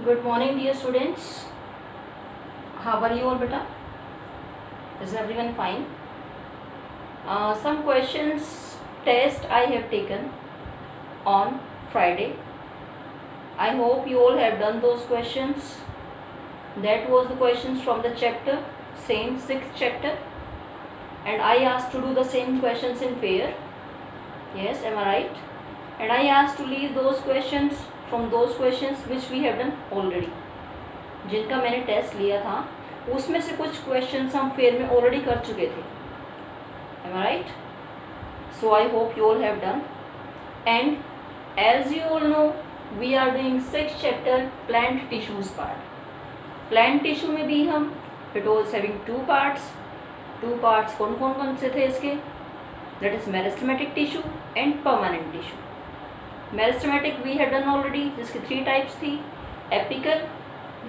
Good morning, dear students. How are you all, beta? Is everyone fine? Some questions test I have taken on Friday. I hope you all have done those questions. That was the questions from the chapter, same 6th chapter. And I asked to do the same questions in pair. Yes, am I right? And I asked to leave those questions from those questions which we have done already. जिनका मैंने test लिया था उसमें से कुछ questions हम fair में already कर चुके थे. Am I right? So I hope you all have done. And as you all know, we are doing 6th chapter plant tissues part. Plant tissue में भी हम it was having two parts. Two parts कौन से थे इसके? That is meristematic tissue and permanent tissue. Meristematic we had done already, जिसके 3 types थी, apical,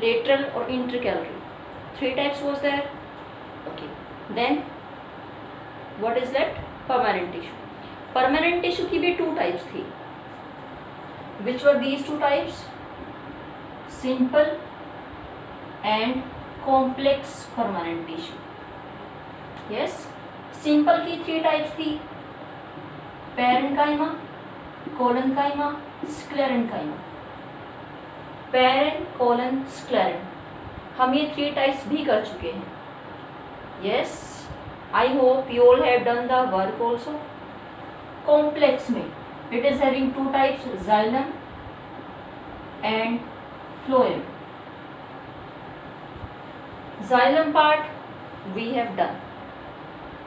lateral और intercalary. 3 types was there. Okay. Then what is that? Permanent tissue. Permanent tissue की भी 2 types थी. Which were these 2 types? Simple and complex permanent tissue. Yes. Simple की 3 types थी. Parenchyma, collenchyma, sclerenchyma. Paren collen scleren हम ये 3 types भी कर चुके हैं. Yes, I hope you all have done the work also. Complex में it is having 2 types, xylem and phloem. Xylem part we have done.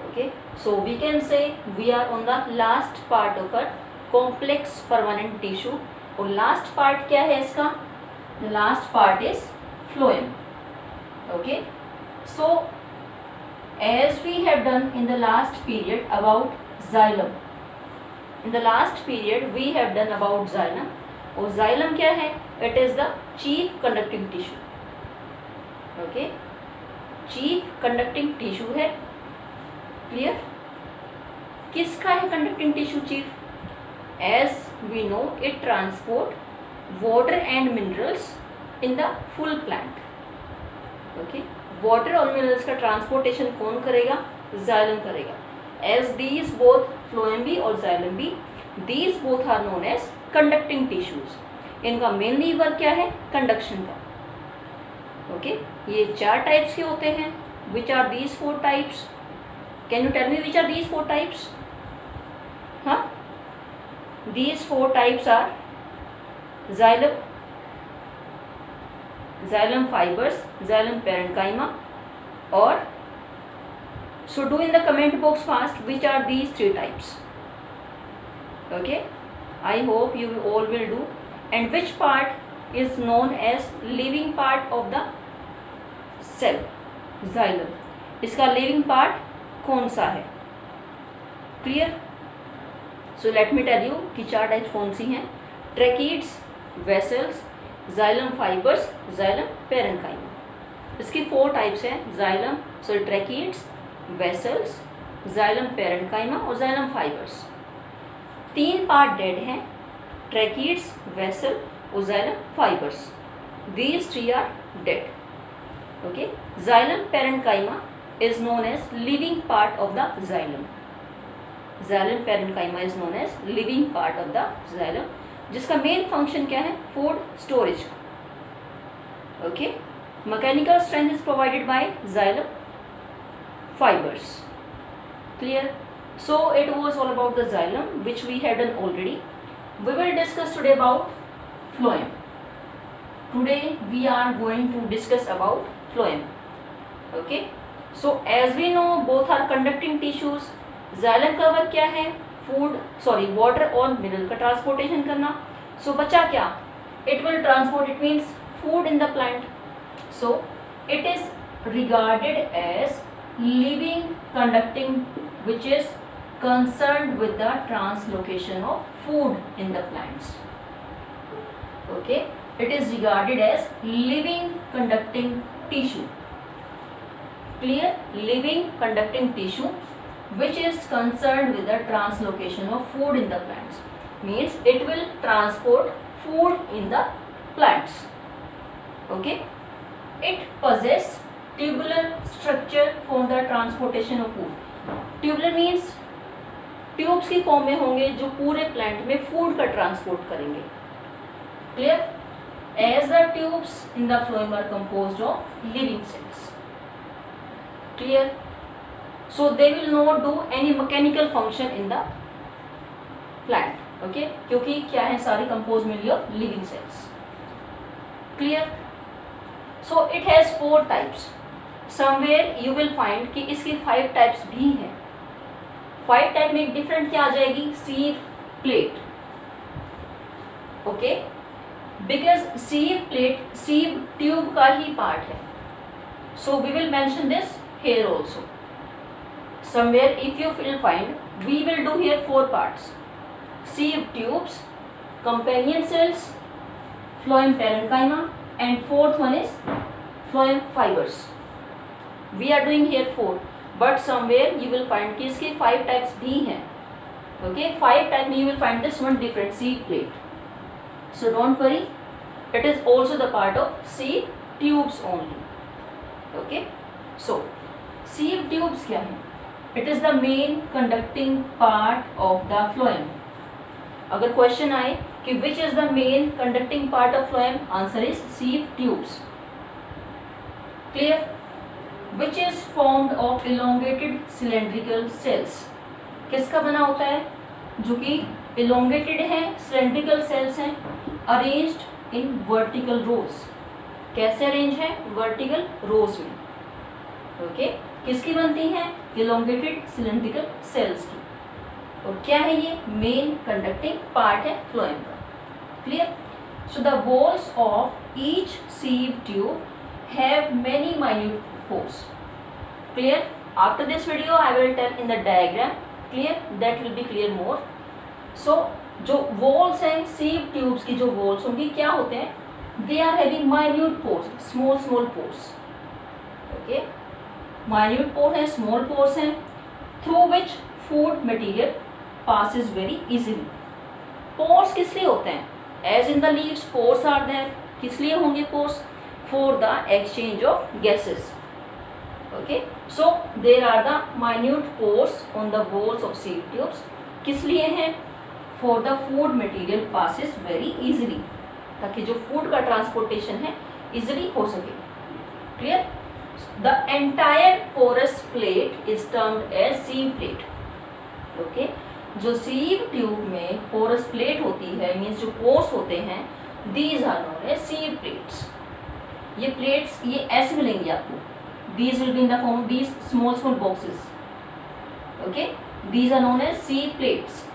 Okay, so we can say we are on the last part of a complex permanent tissue. और last part क्या है इसका? The last part is phloem. Okay, so as we have done in the last period about xylem, in the last period we have done about xylem. और xylem क्या है? It is the chief conducting tissue. Okay, chief conducting tissue है. Clear? किसका है conducting tissue chief? As we know, it transport water and minerals in the full plant. Okay, water और minerals का transportation कौन करेगा? Xylem करेगा. As these both phloem भी और xylem भी, these both are known as conducting tissues. इनका mainly work क्या है? Conduction का. Okay, ये 4 types के होते हैं. Which are these 4 types? Can you tell me which are these 4 types? हाँ, these 4 types are xylem, xylem fibers, xylem parenchyma, or so do in the comment box fast which are these 3 types. Okay, I hope you all will do. And which part is known as living part of the cell? Xylem. इसका living part कौन सा है? Clear? So let me tell you कि 4 types कौन सी हैं. Tracheids, vessels, xylem fibers, xylem parenchyma. इसकी 4 types हैं. xylem, sorry, tracheids, vessels, xylem parenchyma और xylem fibers. 3 पार्ट डेड हैं, tracheids, vessel और xylem fibers. These 3 are dead. Okay, xylem parenchyma is known as living part of the xylem. Xylem parenchyma is known as living part of the xylem, जिसका main function क्या है? Food storage का. Okay, mechanical strength is provided by xylem fibers. Clear? So it was all about the xylem which we had done already. We will discuss today about phloem. Today we are going to discuss about phloem. Okay, so as we know both are conducting tissues. xylem का work क्या है? Water और mineral का transportation करना. So बचा क्या? It will transport, it means food in the plant. So it is regarded as living conducting which is concerned with the translocation of food in the plants. Okay, it is regarded as living conducting tissue. Clear? Living conducting tissue which is concerned with the translocation of food in the plants. Means it will transport food in the plants. Okay, it possess tubular structure for the transportation of food. Tubular means tubes की form में होंगे जो पूरे plant में food का transport करेंगे. Clear? As the tubes in the phloem are composed of living cells. Clear? So they will not do any mechanical function in the plant. Okay, क्योंकि क्या है, सारी कंपोज मिली of living cells. Clear? So it has 4 types. Somewhere you will find कि इसकी 5 types भी हैं. 5 type में एक डिफरेंट क्या आ जाएगी, sieve plate. Okay, because sieve plate sieve tube का ही पार्ट है. So we will mention this here also. Somewhere if you will find, we will do here 4 parts: sieve tubes, companion cells, phloem parenchyma, and 4th one is phloem fibers. We are doing here 4, but somewhere you will find कि इसके 5 types भी हैं. Okay, 5 type में you will find this one different, sieve plate. So don't worry, it is also the part of sieve tubes only. Okay, so sieve tubes क्या है? It is the main conducting part of the phloem. अगर question आए कि which is the main conducting part of phloem, answer is sieve tubes. Clear? Which is formed of elongated cylindrical cells. किसका बना होता है? जो कि elongated है, cylindrical cells हैं, arranged in vertical rows. कैसे अरेंज है? वर्टिकल रोज में. ओके, किसकी बनती हैं? इलोंगेटेड सिलेंड्रिकल सेल्स की. और क्या है ये? मेन कंडक्टिंग पार्ट है फ्लोएम का. Clear? So the walls of each sieve tube have many minute pores. Clear? After this video I will tell in the diagram. Clear? That will be clear more. So जो walls हैं sieve tubes की, जो walls होंगी क्या होते हैं? They are having minute pores, small small pores. Okay, minute pore हैं, small pores हैं, through which food material passes very easily. Pores किस लिए होते हैं? As in the leaves pores are there. किस लिए होंगे pores? For the exchange of gases. Okay, so there are the minute pores on the walls of sieve tubes. किस लिए हैं? For the food material passes very easily, ताकि जो food का transportation है इजीली हो सके. Clear? The entire porous plate is termed as sieve plate. Okay, जो sieve tube में porous plate होती है, means जो pores होते हैं, these are known as sieve plates. ये plates ये ऐसे मिलेंगी आपको. These will be in the form of these small small boxes. Okay, these are known as sieve plates.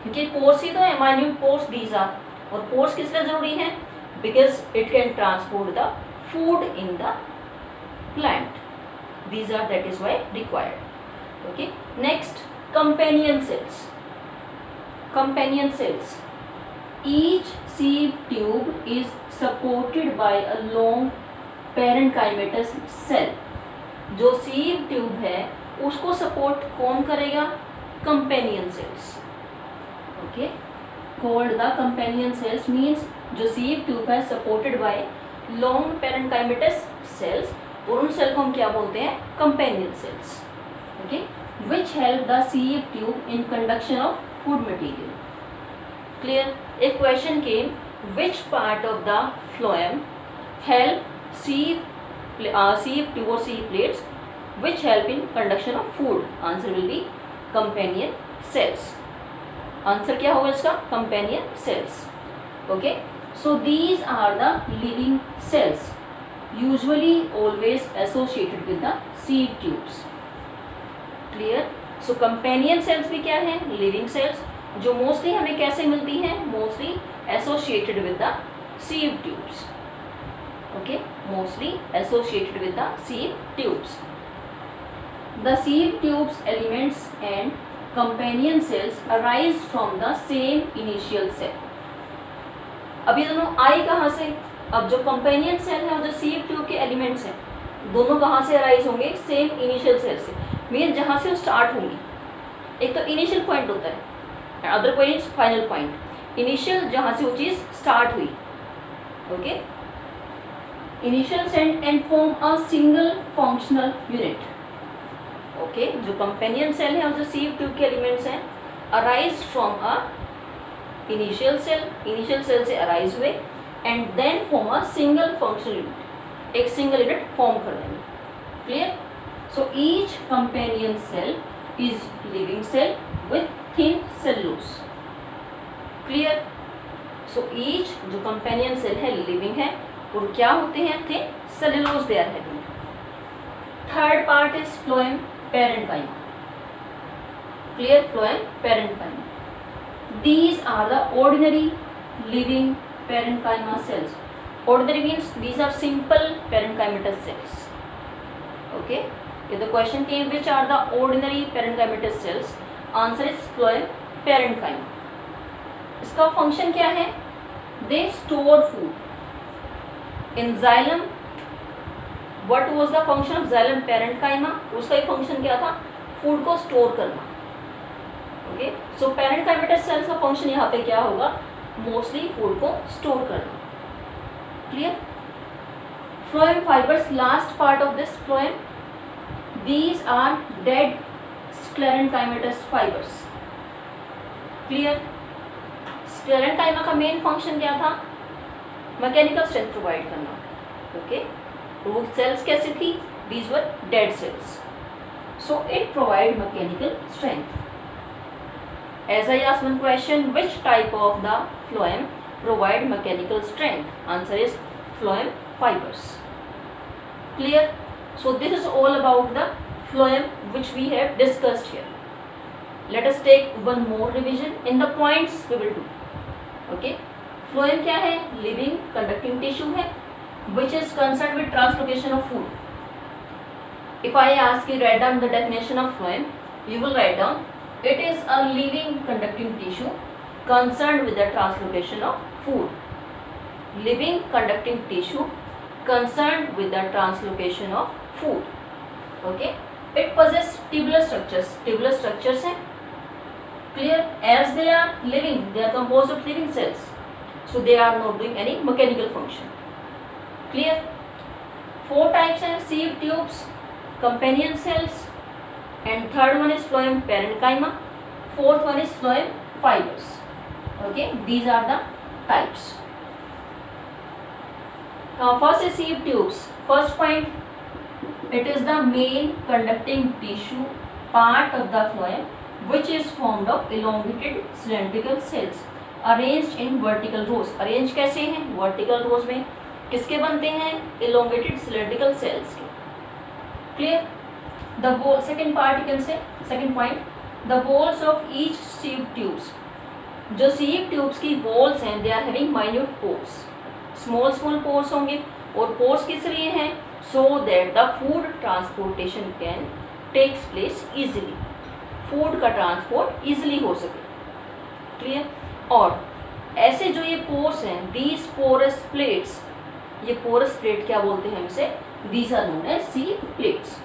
क्योंकि pores ही तो है, minute pores these are. और pores किस लिए जरूरी हैं? Because it can transport the food in the plant. These are, that is why required. Okay, next, companion cells. Companion cells. Each sieve tube is supported by a long parenchymatous cell. जो sieve tube है उसको support कौन करेगा? Companion cells. Okay, called the companion cells means जो sieve tube है supported by long parenchymatous cells, और उन cell को हम क्या बोलते हैं? Companion cells. Okay, which help the sieve tube in conduction of food material. Clear? एक question came, which part of the phloem help sieve tube और sieve plates which help in conduction of food. Answer will be companion cells. Answer क्या होगा इसका? Companion cells. Okay, so these are the living cells, usually always associated with the sieve tubes. Clear? So companion cells भी क्या है? Living cells, जो mostly हमें कैसे मिलती हैं? Mostly associated with the sieve tubes. Okay, mostly associated with the sieve tubes. The sieve tubes elements and companion cells arise from the same initial cell. अब ये दोनों आई कहाँ से? अब जो कंपेनियन सेल है और जो सीव ट्यूब के एलिमेंट्स हैं, दोनों कहाँ से अराइज होंगे? सेम इनिशियल सेल से. मीन जहाँ से वो स्टार्ट होंगी. एक तो इनिशियल पॉइंट होता है, other point is final point. Initial जहाँ से वो चीज़ स्टार्ट हुई. Okay, initial cell and form a single functional unit. Okay, जो कंपेनियन सेल है और जो सीव ट्यूब के एलिमेंट्स हैं arise from a initial cell से अराइज हुए and then form a single functional unit, एक सिंगल यूनिट फॉर्म कर देंगे. Clear. So each companion cell is living cell with thin cellulose. Clear. So each जो companion cell है living है और क्या होते हैं, thin cellulose they are having. Third part is phloem parenchyma. Clear. Phloem parenchyma. These are the ordinary living parenchyma cells. Ordinary means these are simple parenchymatous cells. Okay. If the question came which are the ordinary parenchymatous cells, answer is phloem parenchyma. इसका function क्या है? They store food in xylem. What was the function of xylem parenchyma? उसका ही function क्या था? Food को store करना. Okay, so parenchymatous cells का function यहाँ पे क्या होगा? मोस्टली फूड को स्टोर करना. Clear. Phloem fibres, last part of this phloem, these are dead sclerenchymatous fibres. Clear. Sclerenchyma का मेन फंक्शन क्या था? मैकेनिकल स्ट्रेंथ प्रोवाइड करना. ओके, रूट सेल्स कैसी थी? These were dead cells. So it provide mechanical strength. As I asked one question, which type of the phloem provide mechanical strength? Answer is phloem fibers. Clear? So this is all about the phloem which we have discussed here. Let us take one more revision in the points we will do. Okay? Phloem क्या है? Living conducting tissue है which is concerned with translocation of food. If I ask you write down the definition of phloem, you will write down it is a living conducting tissue concerned with the translocation of food. Living conducting tissue concerned with the translocation of food. Okay. It possesses tubular structures. Tubular structures हैं. Clear. As they are living, they are composed of living cells. So they are not doing any mechanical function. Clear. 4 types हैं sieve tubes, companion cells, and third one is phloem parenchyma. Fourth one is phloem fibers. Okay, these are the types. Now first is sieve tubes. First point, it is the main conducting tissue part of the phloem which is formed of elongated cylindrical cells arranged in vertical rows. Arrange कैसे हैं? Vertical rows में. किसके बनते हैं? elongated cylindrical cells के. Clear. The wall, second part you can say, second point, the walls of each sieve tubes. जो sieve tubes की walls हैं, they are having minute pores. Small pores होंगे और pores किस लिए हैं? So that the food transportation can takes place easily. Food का transport easily हो सके. Clear. और ऐसे जो ये pores हैं, these porous plates, ये पोरस प्लेट क्या बोलते हैं इसे? These are known as sieve plates.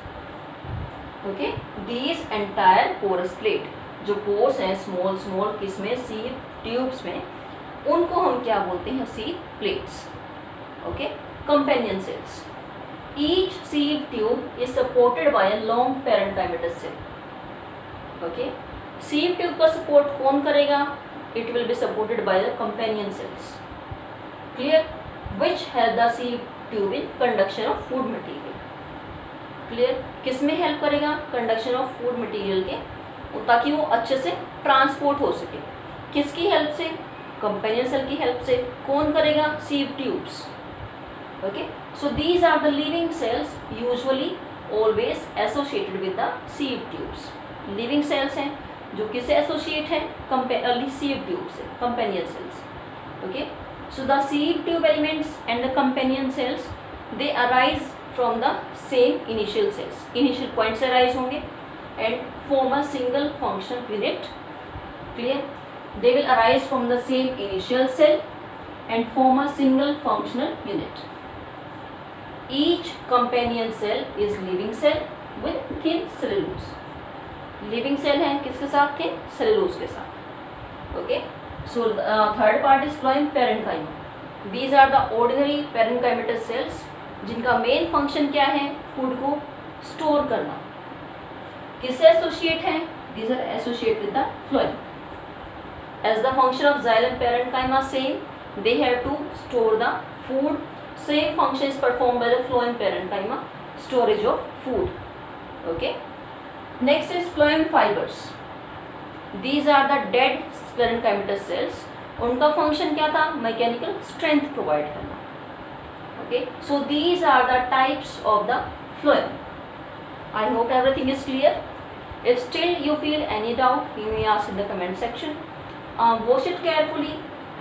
Okay, these entire porous plate, जो pores हैं small किसमें? sieve tubes में, उनको हम क्या बोलते हैं? sieve plates. Okay, companion cells. Each sieve tube is supported by a long parenchymatous cell. Okay, sieve tube का support कौन करेगा? It will be supported by the companion cells. Clear. Which help the sieve tube in conduction of food material. Clear. किस में help करेगा? Conduction of food material के, ताकि वो अच्छे से ट्रांसपोर्ट हो सके. किसकी हेल्प से? कंपेनियन सेल की हेल्प से. कौन करेगा? sieve tubes. Okay. So these are the living cells usually always associated with the sieve tubes. Living cells हैं जो किससे एसोसिएट है? sieve tube से, companion cells. Okay. So the sieve tube elements and the companion cells, they arise from the same initial cells. Initial point से arise होंगे and form a single function unit. Clear? They will arise from the same initial cell and form a single functional unit. Each companion cell is living cell with thin cellulose. Living cell है किसके साथ? thin cellulose के साथ. Okay. So third part is phloem parenchyma. These are the ordinary parenchymatous cells जिनका main function क्या है, food को store करना. किससे एसोसिएट हैं? These are associated with the phloem. As the function of xylem parenchyma same, they have to store the food. Same function is performed by the phloem parenchyma, storage of food. Okay. Next is phloem fibers. These are the dead parenchymatous cells. उनका function क्या था? Mechanical strength provide करना. Okay, so these are the types of the phloem. I hope everything is clear. If still you feel any doubt, you may ask in the comment section. Watch it carefully.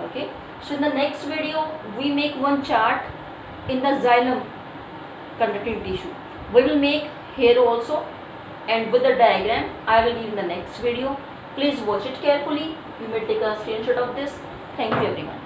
Okay, so in the next video we make one chart in the xylem conducting tissue. We will make here also, and with the diagram I will leave in the next video. Please watch it carefully. You may take a screenshot of this. Thank you everyone.